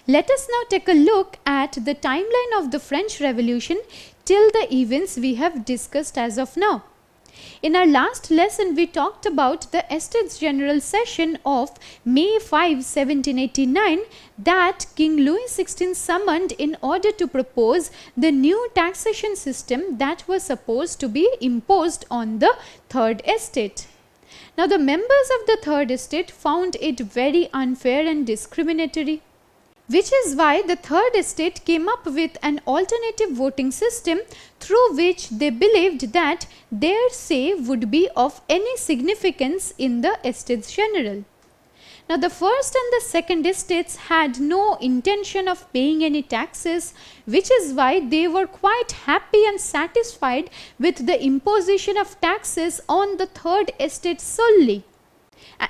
Let us now take a look at the timeline of the French Revolution till the events we have discussed as of now. In our last lesson, we talked about the Estates General session of May 5, 1789 that King Louis XVI summoned in order to propose the new taxation system that was supposed to be imposed on the Third Estate. Now, the members of the Third Estate found it very unfair and discriminatory, which is why the Third Estate came up with an alternative voting system through which they believed that their say would be of any significance in the Estates General. Now, the first and the second estates had no intention of paying any taxes, which is why they were quite happy and satisfied with the imposition of taxes on the Third Estate solely.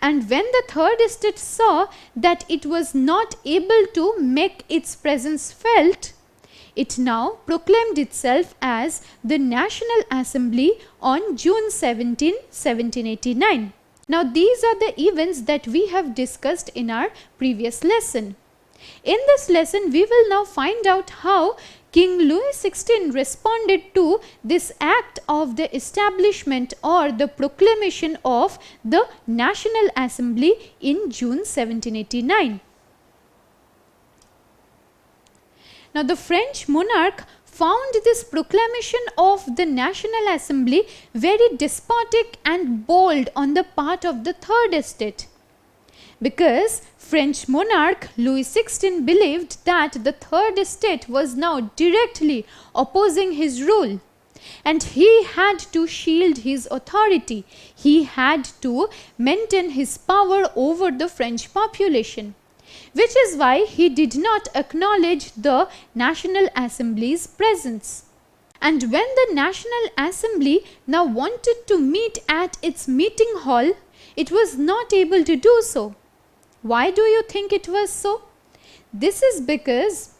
And when the Third Estate saw that it was not able to make its presence felt, it now proclaimed itself as the National Assembly on June 17, 1789. Now, these are the events that we have discussed in our previous lesson. In this lesson, we will now find out how King Louis XVI responded to this act of the establishment or the proclamation of the National Assembly in June 1789. Now, the French monarch found this proclamation of the National Assembly very despotic and bold on the part of the Third Estate, because French monarch Louis XVI believed that the Third Estate was now directly opposing his rule, and he had to shield his authority. He had to maintain his power over the French population, which is why he did not acknowledge the National Assembly's presence. And when the National Assembly now wanted to meet at its meeting hall, it was not able to do so. Why do you think it was so? This is because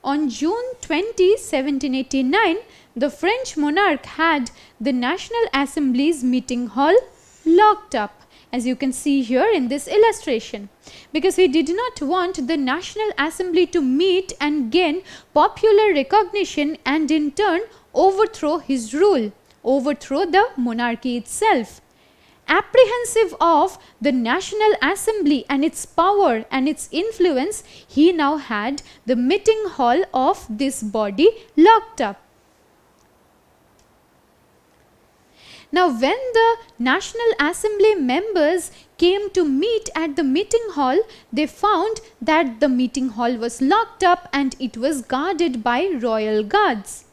on June 20, 1789, the French monarch had the National Assembly's meeting hall locked up, as you can see here in this illustration, because he did not want the National Assembly to meet and gain popular recognition and in turn overthrow his rule, overthrow the monarchy itself. Apprehensive of the National Assembly and its power and its influence, he now had the meeting hall of this body locked up. Now, when the National Assembly members came to meet at the meeting hall, they found that the meeting hall was locked up and it was guarded by royal guards.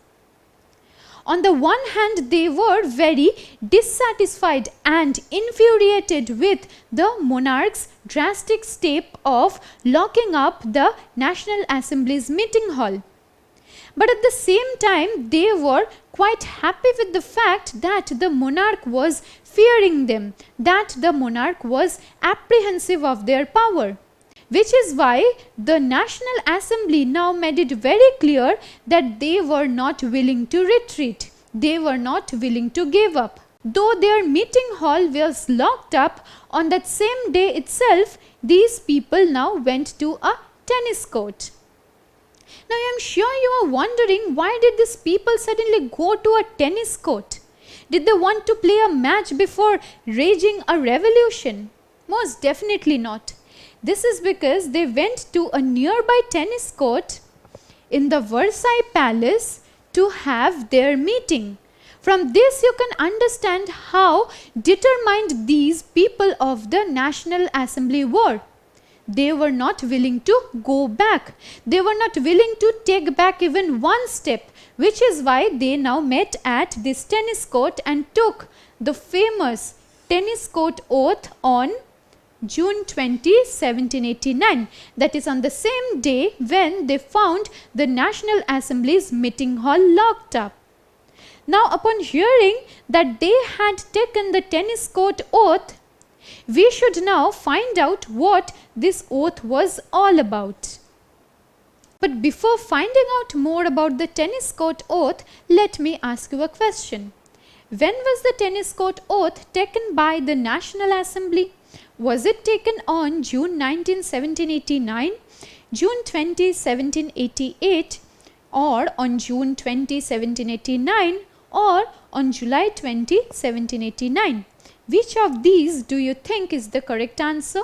On the one hand, they were very dissatisfied and infuriated with the monarch's drastic step of locking up the National Assembly's meeting hall. But at the same time, they were quite happy with the fact that the monarch was fearing them, that the monarch was apprehensive of their power. Which is why the National Assembly now made it very clear that they were not willing to retreat. They were not willing to give up. Though their meeting hall was locked up, on that same day itself, these people now went to a tennis court. Now, I am sure you are wondering, why did these people suddenly go to a tennis court? Did they want to play a match before raging a revolution? Most definitely not. This is because they went to a nearby tennis court in the Versailles Palace to have their meeting. From this, you can understand how determined these people of the National Assembly were. They were not willing to go back. They were not willing to take back even one step, which is why they now met at this tennis court and took the famous tennis court oath on June 20, 1789. That is on the same day when they found the National Assembly's meeting hall locked up. Now, upon hearing that they had taken the tennis court oath, we should now find out what this oath was all about. But before finding out more about the tennis court oath, let me ask you a question. When was the tennis court oath taken by the National Assembly? Was it taken on June 19, 1789, June 20, 1788, or on June 20, 1789, or on July 20, 1789. Which of these do you think is the correct answer?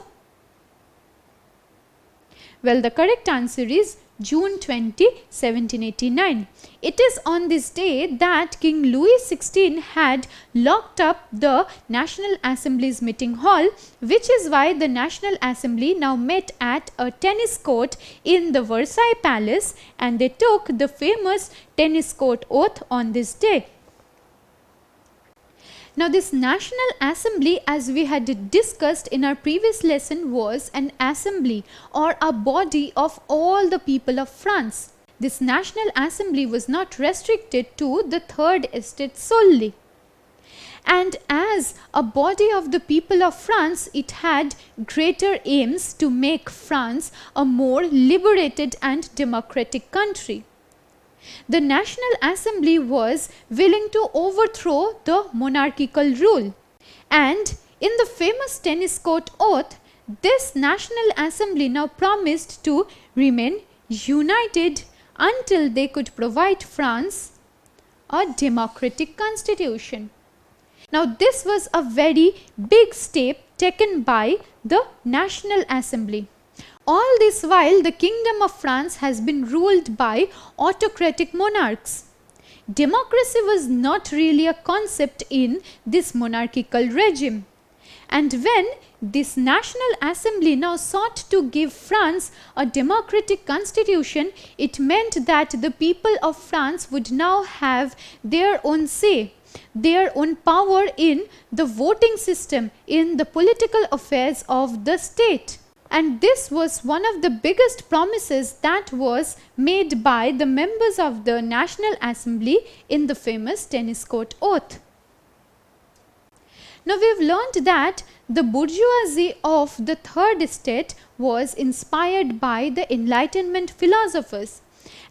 Well, the correct answer is June 20, 1789. It is on this day that King Louis XVI had locked up the National Assembly's meeting hall, which is why the National Assembly now met at a tennis court in the Versailles Palace, and they took the famous tennis court oath on this day. Now, this National Assembly, as we had discussed in our previous lesson, was an assembly or a body of all the people of France. This National Assembly was not restricted to the Third Estate solely. And as a body of the people of France, it had greater aims to make France a more liberated and democratic country. The National Assembly was willing to overthrow the monarchical rule, and in the famous tennis court oath, this National Assembly now promised to remain united until they could provide France a democratic constitution. Now, this was a very big step taken by the National Assembly. All this while, the Kingdom of France has been ruled by autocratic monarchs. Democracy was not really a concept in this monarchical regime. And when this National Assembly now sought to give France a democratic constitution, it meant that the people of France would now have their own say, their own power in the voting system, in the political affairs of the state. And this was one of the biggest promises that was made by the members of the National Assembly in the famous tennis court oath. Now, we've learned that the bourgeoisie of the Third Estate was inspired by the Enlightenment philosophers.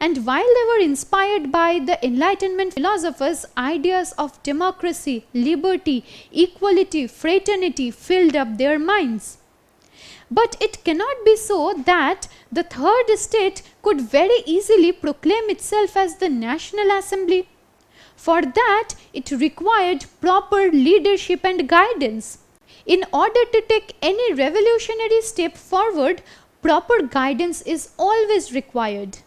And while they were inspired by the Enlightenment philosophers, ideas of democracy, liberty, equality, fraternity filled up their minds. But it cannot be so that the Third Estate could very easily proclaim itself as the National Assembly. For that, it required proper leadership and guidance. In order to take any revolutionary step forward, proper guidance is always required.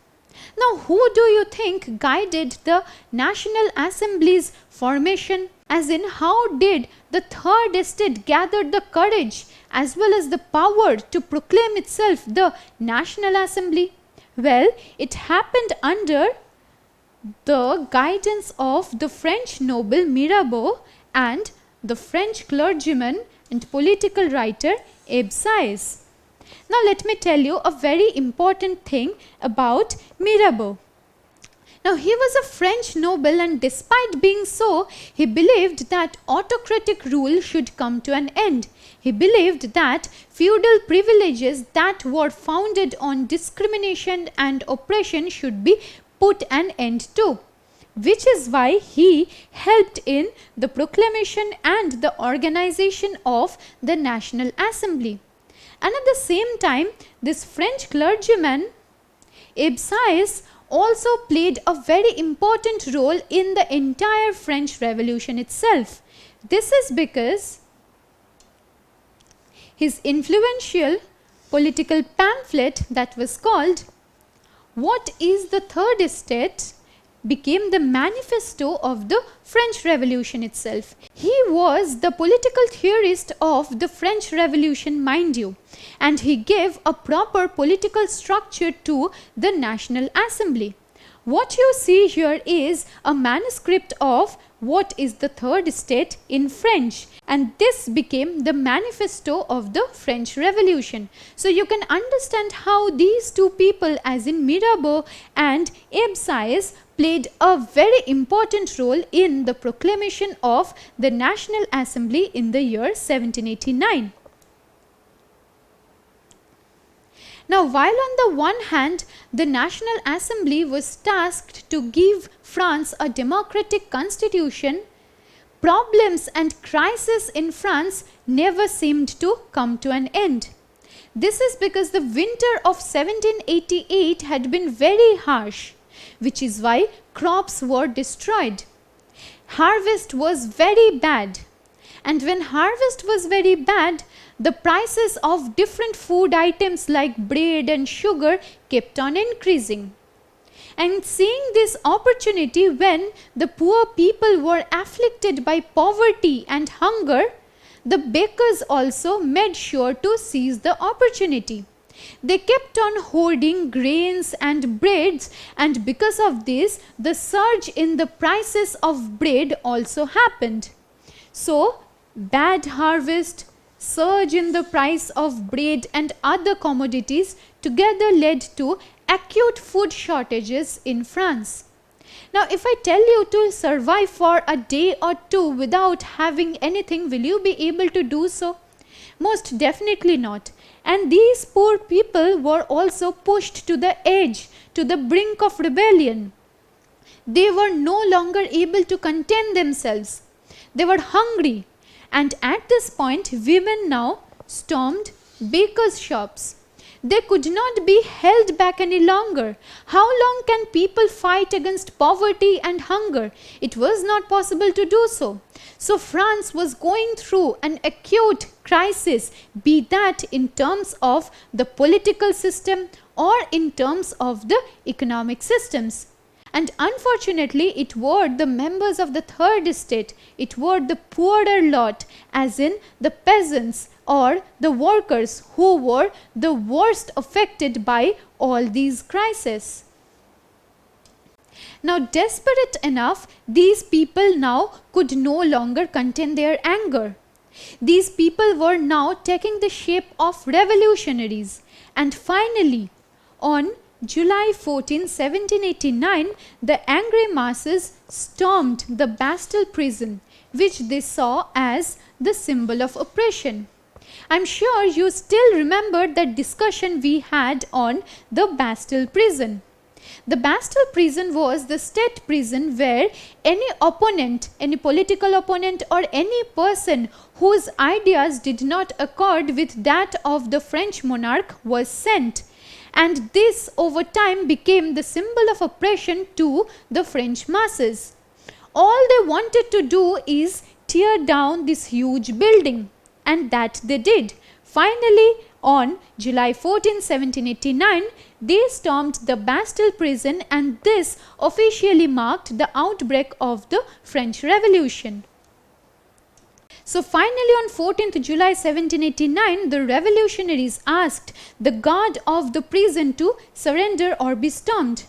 Now, who do you think guided the National Assembly's formation? As in, how did the Third Estate gather the courage as well as the power to proclaim itself the National Assembly? Well, it happened under the guidance of the French noble Mirabeau and the French clergyman and political writer Absies. Now, let me tell you a very important thing about Mirabeau. Now, he was a French noble, and despite being so, he believed that autocratic rule should come to an end. He believed that feudal privileges that were founded on discrimination and oppression should be put an end to, which is why he helped in the proclamation and the organization of the National Assembly. And at the same time, this French clergyman, Absies, also played a very important role in the entire French Revolution itself. This is because his influential political pamphlet that was called "What is the Third Estate?" became the manifesto of the French Revolution itself. He was the political theorist of the French Revolution, mind you, and he gave a proper political structure to the National Assembly. What you see here is a manuscript of "What is the Third Estate?" in French, and this became the manifesto of the French Revolution. So you can understand how these two people, as in Mirabeau and Absies, played a very important role in the proclamation of the National Assembly in the year 1789. Now, while on the one hand, the National Assembly was tasked to give France a democratic constitution, problems and crises in France never seemed to come to an end. This is because the winter of 1788 had been very harsh, which is why crops were destroyed. Harvest was very bad, and when harvest was very bad, the prices of different food items like bread and sugar kept on increasing. And seeing this opportunity when the poor people were afflicted by poverty and hunger, the bakers also made sure to seize the opportunity. They kept on hoarding grains and breads, and because of this, the surge in the prices of bread also happened. So, bad harvest, surge in the price of bread and other commodities together led to acute food shortages in France. Now, if I tell you to survive for a day or two without having anything, will you be able to do so? Most definitely not. And these poor people were also pushed to the edge, to the brink of rebellion. They were no longer able to contain themselves. They were hungry. And at this point, women now stormed bakers' shops. They could not be held back any longer. How long can people fight against poverty and hunger? It was not possible to do so. So France was going through an acute crisis, be that in terms of the political system or in terms of the economic systems. And unfortunately, it were the members of the third estate, it were the poorer lot, as in the peasants or the workers, who were the worst affected by all these crises. Now, desperate enough, these people now could no longer contain their anger. These people were now taking the shape of revolutionaries, and finally, on July 14, 1789, the angry masses stormed the Bastille prison, which they saw as the symbol of oppression. I'm sure you still remember that discussion we had on the Bastille prison. The Bastille prison was the state prison where any opponent, any political opponent or any person whose ideas did not accord with that of the French monarch was sent. And this over time became the symbol of oppression to the French masses. All they wanted to do is tear down this huge building, and that they did. Finally, on July 14, 1789, they stormed the Bastille prison, and this officially marked the outbreak of the French Revolution. So finally, on 14th July 1789, the revolutionaries asked the guard of the prison to surrender or be stormed.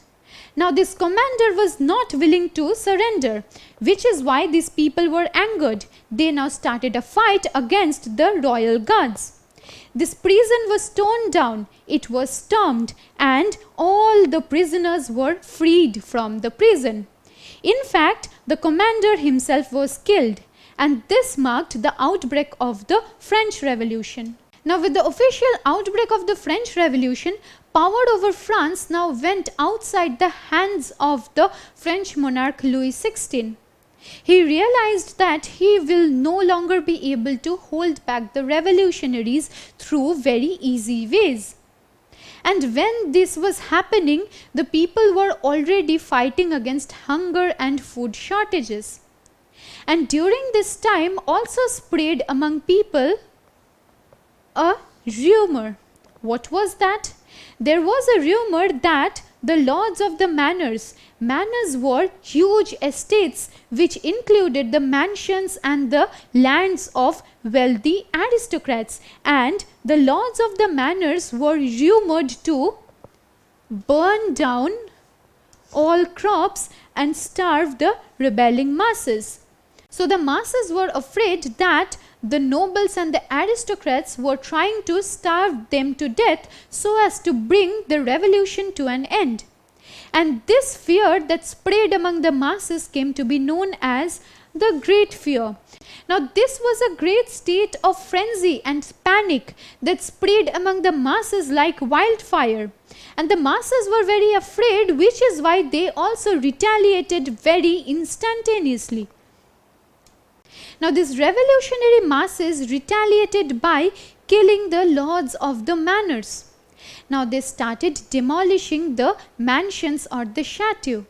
Now this commander was not willing to surrender, which is why these people were angered. They now started a fight against the royal guards. This prison was torn down, it was stormed, and all the prisoners were freed from the prison. In fact, the commander himself was killed. And this marked the outbreak of the French Revolution. Now, with the official outbreak of the French Revolution, power over France now went outside the hands of the French monarch Louis XVI. He realized that he will no longer be able to hold back the revolutionaries through very easy ways. And when this was happening, the people were already fighting against hunger and food shortages. And during this time also spread among people a rumor. What was that? There was a rumor that the lords of the manors were huge estates which included the mansions and the lands of wealthy aristocrats, and the lords of the manors were rumored to burn down all crops and starve the rebelling masses. So the masses were afraid that the nobles and the aristocrats were trying to starve them to death so as to bring the revolution to an end. And this fear that spread among the masses came to be known as the Great Fear. Now this was a great state of frenzy and panic that spread among the masses like wildfire. And the masses were very afraid, which is why they also retaliated very instantaneously. Now these revolutionary masses retaliated by killing the lords of the manors. Now they started demolishing the mansions or the chateau.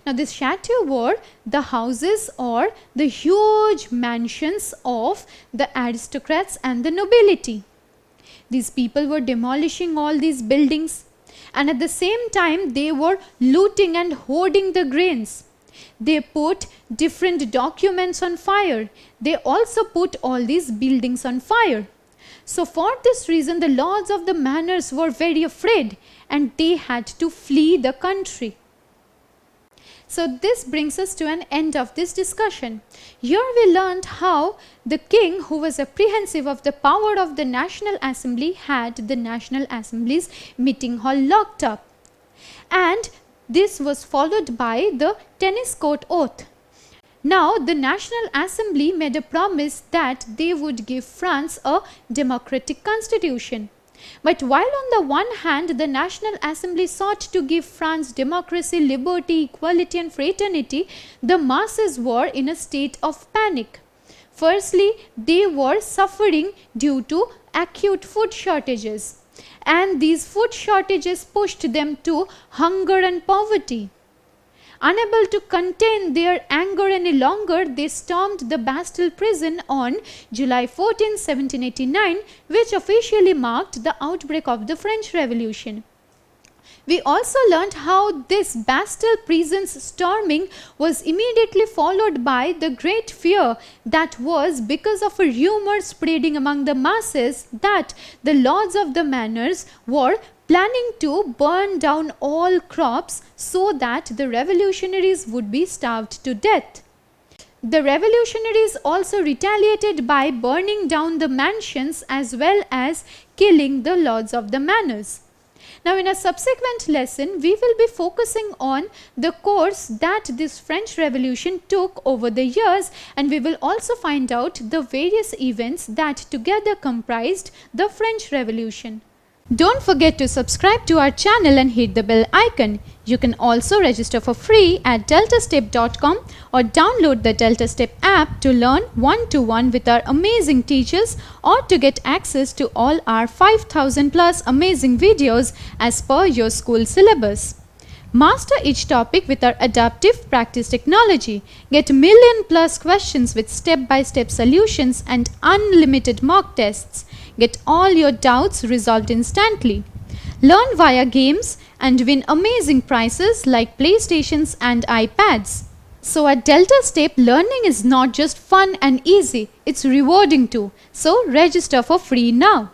Now this chateau were the houses or the huge mansions of the aristocrats and the nobility. These people were demolishing all these buildings, and at the same time they were looting and hoarding the grains. They put different documents on fire. They also put all these buildings on fire. So for this reason the lords of the manors were very afraid and they had to flee the country. So this brings us to an end of this discussion. Here we learned how the king, who was apprehensive of the power of the National Assembly, had the National Assembly's meeting hall locked up. And this was followed by the tennis court oath. Now the National Assembly made a promise that they would give France a democratic constitution. But while on the one hand the National Assembly sought to give France democracy, liberty, equality and fraternity, the masses were in a state of panic. Firstly, they were suffering due to acute food shortages, and these food shortages pushed them to hunger and poverty. Unable to contain their anger any longer, they stormed the Bastille prison on July 14, 1789, which officially marked the outbreak of the French Revolution. We also learned how this Bastille prison's storming was immediately followed by the great fear that was because of a rumor spreading among the masses that the lords of the manors were planning to burn down all crops so that the revolutionaries would be starved to death. The revolutionaries also retaliated by burning down the mansions as well as killing the lords of the manors. Now in a subsequent lesson, we will be focusing on the course that this French Revolution took over the years, and we will also find out the various events that together comprised the French Revolution. Don't forget to subscribe to our channel and hit the bell icon. You can also register for free at DeltaStep.com or download the DeltaStep app to learn one-to-one with our amazing teachers, or to get access to all our 5,000 plus amazing videos as per your school syllabus. Master each topic with our adaptive practice technology. Get million plus questions with step-by-step solutions and unlimited mock tests. Get all your doubts resolved instantly. Learn via games and win amazing prizes like PlayStations and iPads. So at DeltaStep, learning is not just fun and easy, it's rewarding too. So register for free now.